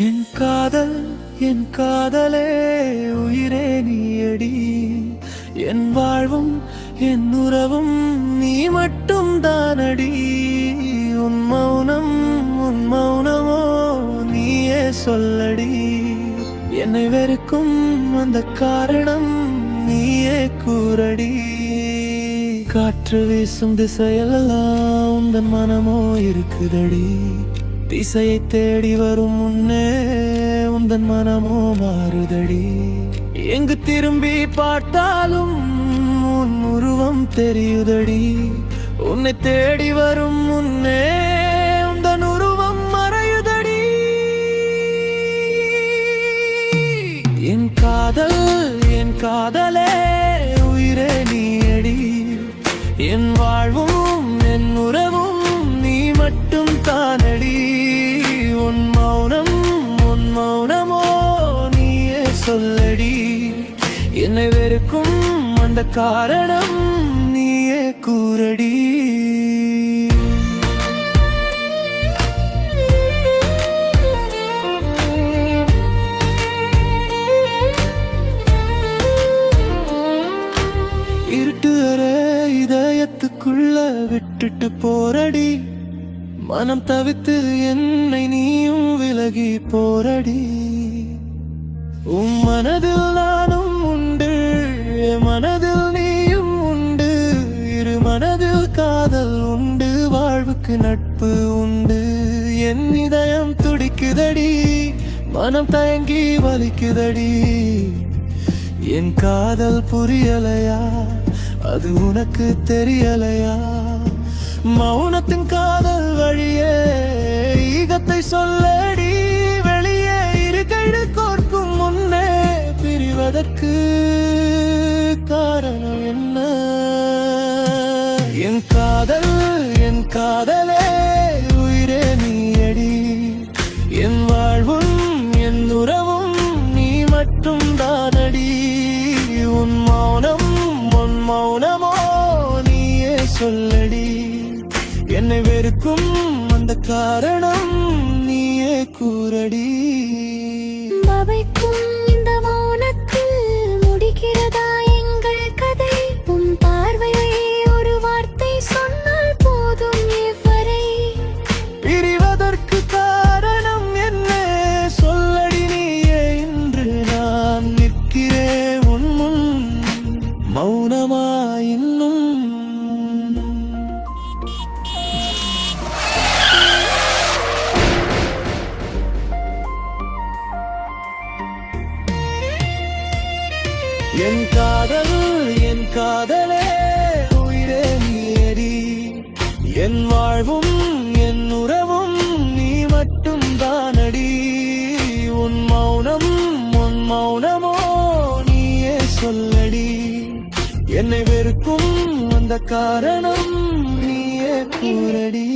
என் காதல் என் காதலே உயிரே நீயடி. என் வாழ்வும் என் உறவும் நீ மட்டும் தானடி. உன் மௌனமோ நீயே சொல்லடி. என்னை வெறுக்கும் அந்த காரணம் நீயே கூறடி. காற்று வீசும் திசையெல்லாம் உந்தன் மனமோ இருக்குதடி. திசையை தேடி வரும் முன்னே உந்தன் மனமோ மாறுதடி. எங்கு திரும்பி பார்த்தாலும் உன் உருவம் தெரியுதடி. உன்னை தேடி வரும் முன்னே உந்தன் உருவம் மறையுதடி. என் காதல் என் காதலே உயிரே நீயடி. என் வாழ்வும் என் உறவும் நீ மட்டும் தானடி. உன் மௌனமோ நீயே சொல்லடி. என்னை வெறுக்கும் அந்த காரணம் நீயே கூறடி. இருட்டு அறை இதயத்துக்குள்ள விட்டுட்டு போரடி. மனம் தவித்து என்னை நீயும் விலகி போரடி. உன் மனதில் நானும் உண்டு, மனதில் நீயும் உண்டு. இரு மனதில் காதல் உண்டு, வாழ்வுக்கு நட்பு உண்டு. என் இதயம் துடிக்குதடி, மனம் தயங்கி வலிக்குதடி. என் காதல் புரியலையா, அது உனக்கு தெரியலையா? மௌனத்தின் காதல் வழியே ஈகத்தை சொல்லடி. வெளியே இரு கைடு கோர்க்கும் முன்னே பிரிவதற்கு காரணம் என்ன? என் காதல் என் காதலே உயிரே நீயடி. என் வாழ்வும் என் உறவும் நீ மட்டும் தானடி. உன் மௌனமோ நீயே சொல்லடி. என்னை வெறுக்கும் அந்த காரணம் நீயே கூறடி. பவைக்கும் இந்த மௌனத்தில் முடிக்கிறதா எங்கள் கதை? உன் பார்வையை ஒரு வார்த்தை சொன்னால் போதும் இவரை. பிரிவதற்கு காரணம் என்ன சொல்லடி நீயே. இன்று நான் நிற்கிறேன் உன் முன் மௌனமா இன்னும். என் காதல் என் காதலே உயிரே நீயடி. என் வாழ்வும் என் உறவும் நீ மட்டும் தானடி. உன் மௌனமோ நீயே சொல்லடி. என்னை வெறுக்கும் அந்த காரணம் நீயே கூறடி.